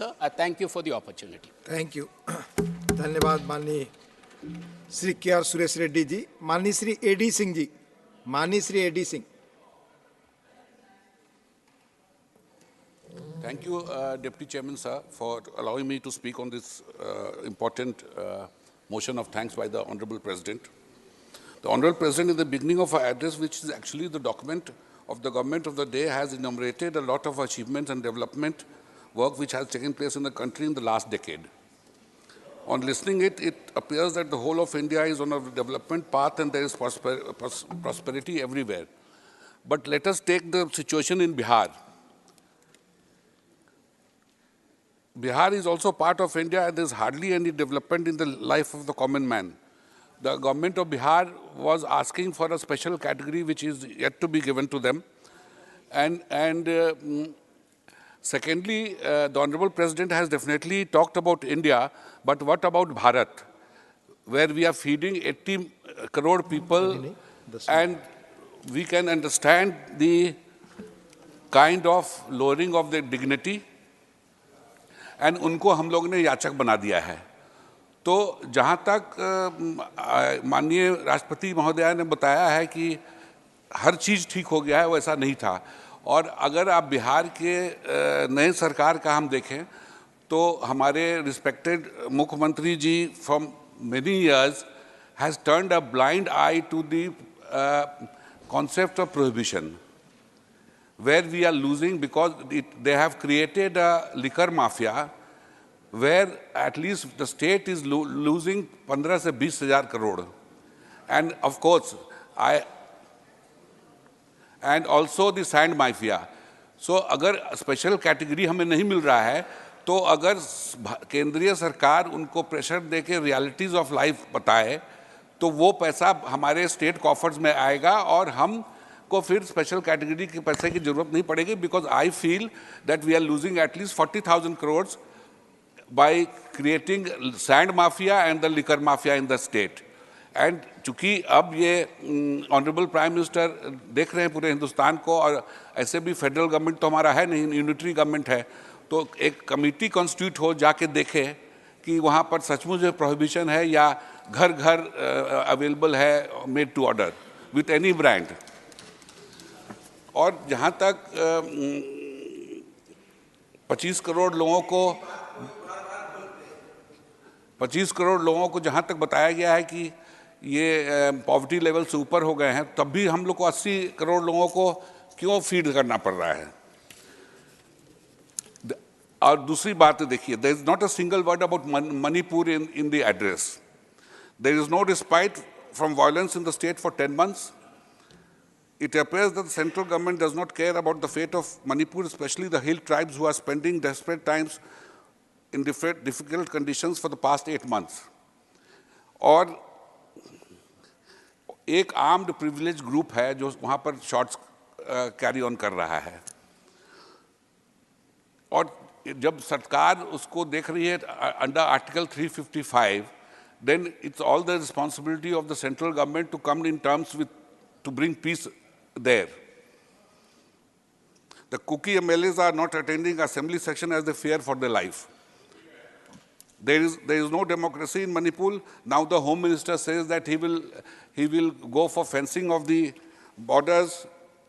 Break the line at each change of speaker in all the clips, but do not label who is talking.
Sir, I thank you for the opportunity.
Thank you धन्यवाद माननीय श्री के आर सुरेश रेड्डी जी। माननीय श्री एडी सिंह जी, माननीय Shri AD Singh.
Thank you, Deputy Chairman, sir, for allowing me to speak on this important motion of thanks by the Honorable President. The Honorable President, in the beginning of our address, which is actually the document of the government of the day, has enumerated a lot of achievements and development work which has taken place in the country in the last decade. On listening it appears that the whole of India is on a development path and there is prosperity everywhere. But let us take the situation in Bihar. Bihar is also part of India and there is hardly any development in the life of the common man. The government of Bihar was asking for a special category which is yet to be given to them. Secondly, the Honorable President has definitely talked about India, but what about Bharat, where we are feeding 80 crore people, and we can understand the kind of lowering of their dignity, and उनको हम लोग ने याचक बना दिया है. तो जहाँ तक माननीय राष्ट्रपति महोदया ने बताया है कि हर चीज़ ठीक हो गया है, वैसा नहीं था. और अगर आप बिहार के नए सरकार का हम देखें तो हमारे रिस्पेक्टेड मुख्यमंत्री ji from many years has turned a blind eye to the concept of prohibition, where we are losing because they have created a liquor mafia where at least the state is losing 15 से 20 हजार crore. And of course, and also the sand mafia. So अगर special category हमें नहीं मिल रहा है तो अगर केंद्रीय सरकार उनको प्रेशर दे के realities of life बताए तो वो पैसा हमारे स्टेट कॉफर्स में आएगा और हम को फिर स्पेशल कैटेगरी के पैसे की जरूरत नहीं पड़ेगी. Because I feel that we are losing at least 40,000 crore by creating sand mafia and the liquor mafia in the state. And चूंकि अब ये ऑनरेबल प्राइम मिनिस्टर देख रहे हैं पूरे हिंदुस्तान को, और ऐसे भी फेडरल गवर्नमेंट तो हमारा है नहीं, यूनिटरी गवर्नमेंट है, तो एक कमेटी कॉन्स्टिट्यूट हो जाके देखे कि वहाँ पर सचमुच प्रोहिबिशन है या घर घर अवेलेबल है made to order with any brand. और जहाँ तक 25 करोड़ लोगों को जहाँ तक बताया गया है कि ये पॉवर्टी लेवल से ऊपर हो गए हैं, तब भी हम लोग को 80 करोड़ लोगों को क्यों फीड करना पड़ रहा है. और दूसरी बात देखिए, there is not a single word about Manipur in the address. There is no respite from violence in the state for 10 months. It appears that the central government does not care about the fate of Manipur, especially the hill tribes who are spending desperate times in difficult conditions for the past 8 months. और एक armed privilege group है जो वहाँ पर shots carry on कर रहा है. और जब सरकार उसको देख रही है under article 355, then it's all the responsibility of the central government to come in terms with, to bring peace there. The Kuki MLAs are not attending assembly session as they fear for their life. There is no democracy in Manipur. Now the Home Minister says that he will go for fencing of the borders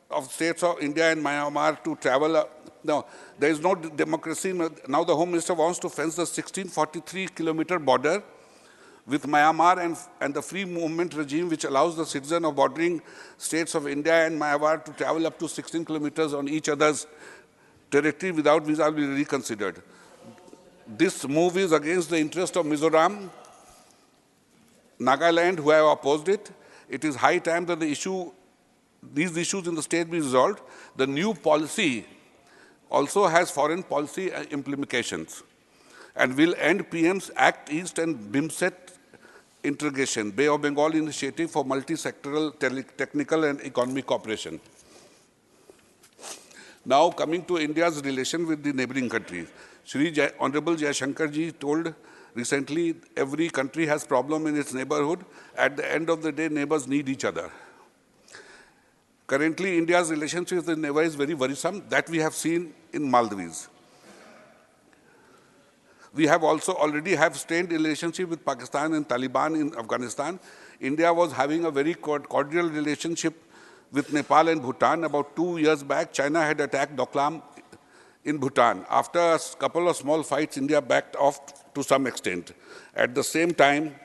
of states of India and Myanmar to travel. No, there is no democracy. Now the Home Minister wants to fence the 1643-kilometer border with Myanmar and the free movement regime which allows the citizen of bordering states of India and Myanmar to travel up to 16 kilometers on each other's territory without visa will be reconsidered. This move is against the interest of Mizoram, Nagaland, who have opposed it. It is high time that these issues in the state be resolved. The new policy also has foreign policy implications and will end PM's Act East and BIMSET integration, Bay of Bengal initiative for multi-sectoral technical and economic cooperation. Now coming to India's relation with the neighboring countries. Honorable Jaishankar ji told recently every country has problem in its neighborhood. At the end of the day, neighbors need each other. Currently, India's relationship with the neighbor is very worrisome. That we have seen in Maldives. We have also already have strained relationship with Pakistan and Taliban in Afghanistan. India was having a very cordial relationship with Nepal and Bhutan. About 2 years back, China had attacked Doklam in Bhutan. After a couple of small fights, India backed off to some extent. At the same time,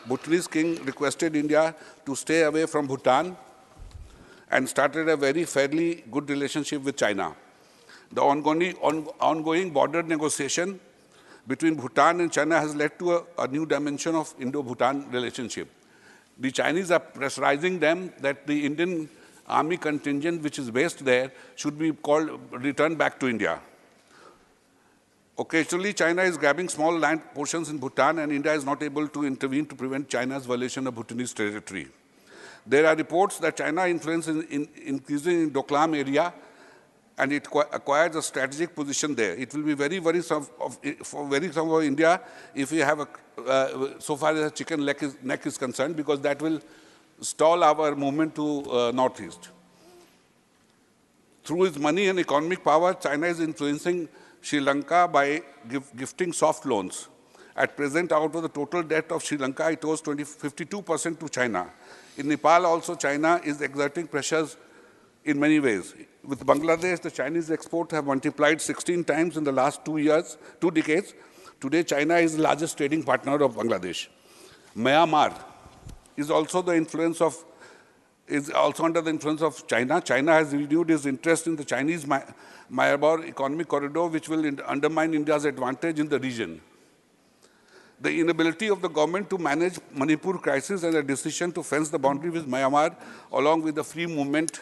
Bhutanese king requested India to stay away from Bhutan and started a very fairly good relationship with China. The ongoing border negotiation between Bhutan and China has led to a new dimension of Indo-Bhutan relationship. The Chinese are pressurizing them that the Indian army contingent, which is based there, should be returned back to India. Occasionally, China is grabbing small land portions in Bhutan, and India is not able to intervene to prevent China's violation of Bhutanese territory. There are reports that China influence is increasing in Doklam area, and it acquires a strategic position there. It will be very worrisome for India if we have so far as chicken neck is concerned, because that will stall our movement to northeast. Through its money and economic power, China is influencing Sri Lanka by gifting soft loans. At present, out of the total debt of Sri Lanka, it owes 52% to China. In Nepal also, China is exerting pressures in many ways. With Bangladesh, the Chinese exports have multiplied 16 times in the last 2 decades. Today, China is the largest trading partner of Bangladesh. Myanmar is also under the influence of China. China has renewed its interest in the Chinese Myanmar economic corridor, which will undermine India's advantage in the region. The inability of the government to manage Manipur crisis and a decision to fence the boundary with Myanmar, along with the free movement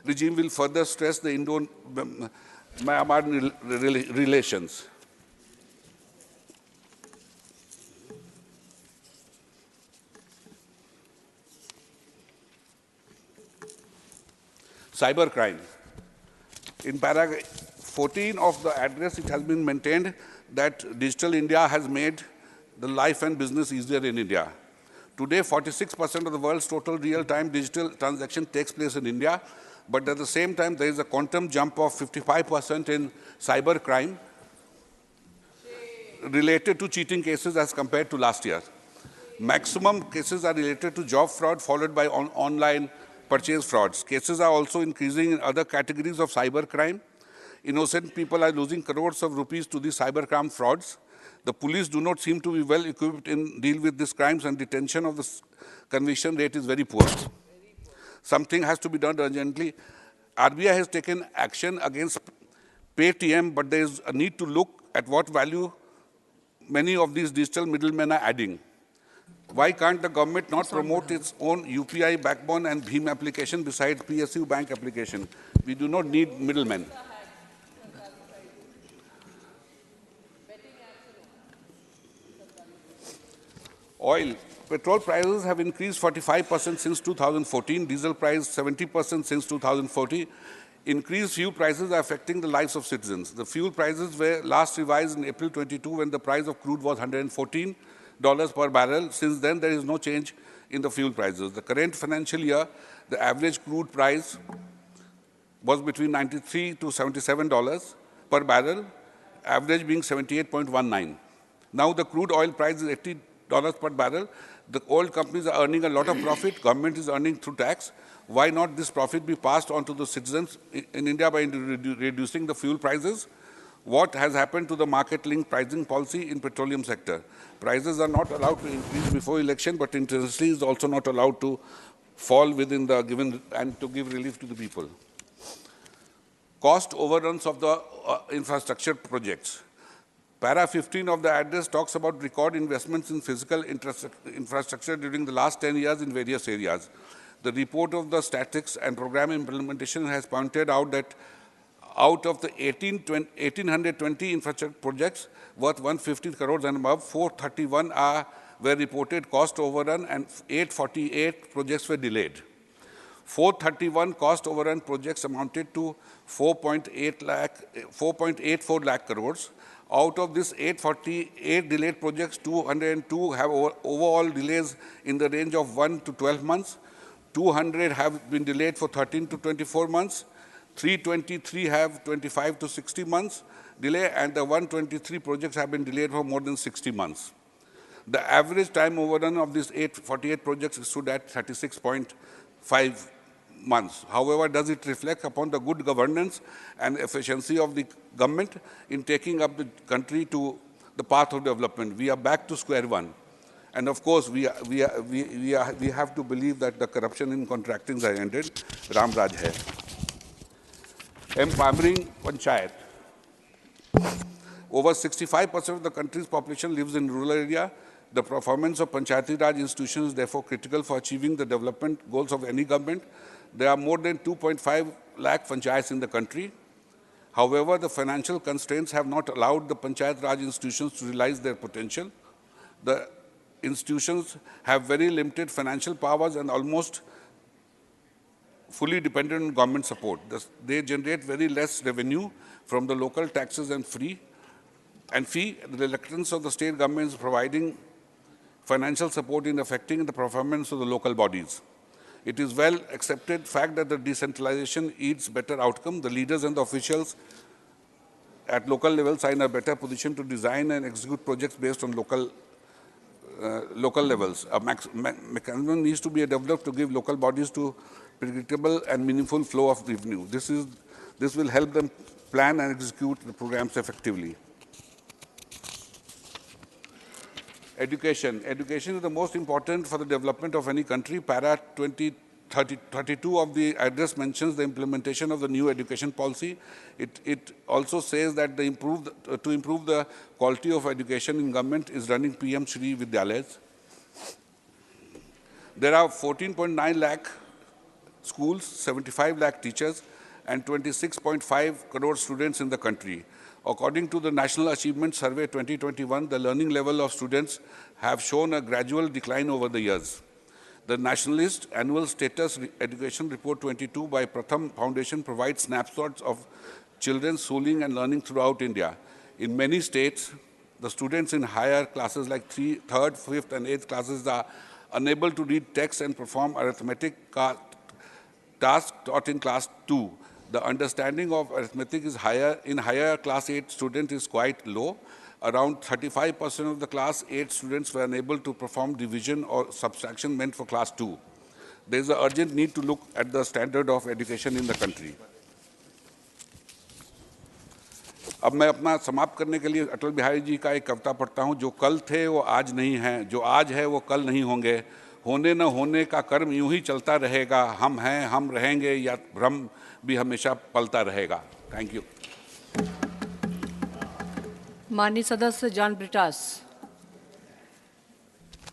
regime, will further stress the Indo-Myanmar relations. Cybercrime. In paragraph 14 of the address, it has been maintained that Digital India has made the life and business easier in India. Today, 46% of the world's total real-time digital transaction takes place in India, but at the same time, there is a quantum jump of 55% in cybercrime related to cheating cases as compared to last year. Maximum cases are related to job fraud, followed by online purchase frauds. Cases are also increasing in other categories of cybercrime. Innocent people are losing crores of rupees to these cybercrime frauds. The police do not seem to be well equipped in deal with these crimes, and detention of the conviction rate is very poor. Something has to be done urgently. RBI has taken action against Paytm, but there is a need to look at what value many of these digital middlemen are adding. Why can't the government not promote its own UPI backbone and BHIM application besides PSU bank application? We do not need middlemen. Oil. Petrol prices have increased 45% since 2014, diesel price 70% since 2014. Increased fuel prices are affecting the lives of citizens. The fuel prices were last revised in April 22 when the price of crude was $114 per barrel. Since then, there is no change in the fuel prices. The current financial year, the average crude price was between $93 to $77 per barrel, average being 78.19. Now the crude oil price is $80 per barrel. The oil companies are earning a lot of profit. Government is earning through tax. Why not this profit be passed on to the citizens in India by reducing the fuel prices? What has happened to the market-linked pricing policy in petroleum sector? Prices are not allowed to increase before election, but intensity is also not allowed to fall within the given and to give relief to the people. Cost overruns of the infrastructure projects. Para 15 of the address talks about record investments in physical infrastructure during the last 10 years in various areas. The report of the statistics and program implementation has pointed out that out of the 1,820 infrastructure projects worth 150 crores and above, 431 were reported cost overrun and 848 projects were delayed. 431 cost overrun projects amounted to 4.84 lakh crores. Out of this 848 delayed projects, 202 have overall delays in the range of 1 to 12 months. 200 have been delayed for 13 to 24 months. 323 have 25 to 60 months delay, and the 123 projects have been delayed for more than 60 months. The average time overrun of these 48 projects stood at 36.5 months. However, does it reflect upon the good governance and efficiency of the government in taking up the country to the path of development? We are back to square one. And of course, we have to believe that the corruption in contracting has ended. Ram Raj hai. Empowering Panchayat. Over 65% of the country's population lives in rural area. The performance of Panchayati Raj institutions is therefore critical for achieving the development goals of any government. There are more than 2.5 lakh panchayats in the country. However, the financial constraints have not allowed the Panchayat Raj institutions to realize their potential. The institutions have very limited financial powers and almost fully dependent on government support. They generate very less revenue from the local taxes and fee. The reluctance of the state governments providing financial support in affecting the performance of the local bodies. It is well accepted fact that the decentralization yields better outcome. The leaders and the officials at local levels are in a better position to design and execute projects based on local levels. A mechanism needs to be developed to give local bodies to predictable and meaningful flow of revenue. This will help them plan and execute the programs effectively. Education. Education is the most important for the development of any country. Para 32 of the address mentions the implementation of the new education policy. It also says that to improve the quality of education in government is running PM Shri Vidyalayas. There are 14.9 lakh schools, 75 lakh teachers, and 26.5 crore students in the country. According to the National Achievement Survey 2021, the learning level of students have shown a gradual decline over the years. The Nationalist Annual Status Education Report 22 by Pratham Foundation provides snapshots of children's schooling and learning throughout India. In many states, the students in higher classes like 3rd, 5th, and 8th classes are unable to read text and perform arithmetic tasks taught in class 2. The understanding of arithmetic is higher. In higher class 8 students is quite low. Around 35% of the class 8 students were unable to perform division or subtraction meant for class 2. There is an urgent need to look at the standard of education in the country. अब मैं अपना समाप्त करने के लिए अटल बिहारी जी का एक कविता पढ़ता हूँ. जो कल थे वो आज नहीं हैं, जो आज है वो कल नहीं होंगे. होने न होने का कर्म यूं ही चलता रहेगा. हम हैं, हम रहेंगे, या भ्रम भी हमेशा पलता रहेगा. Thank you.
माननीय सदस्य जॉन ब्रिटास.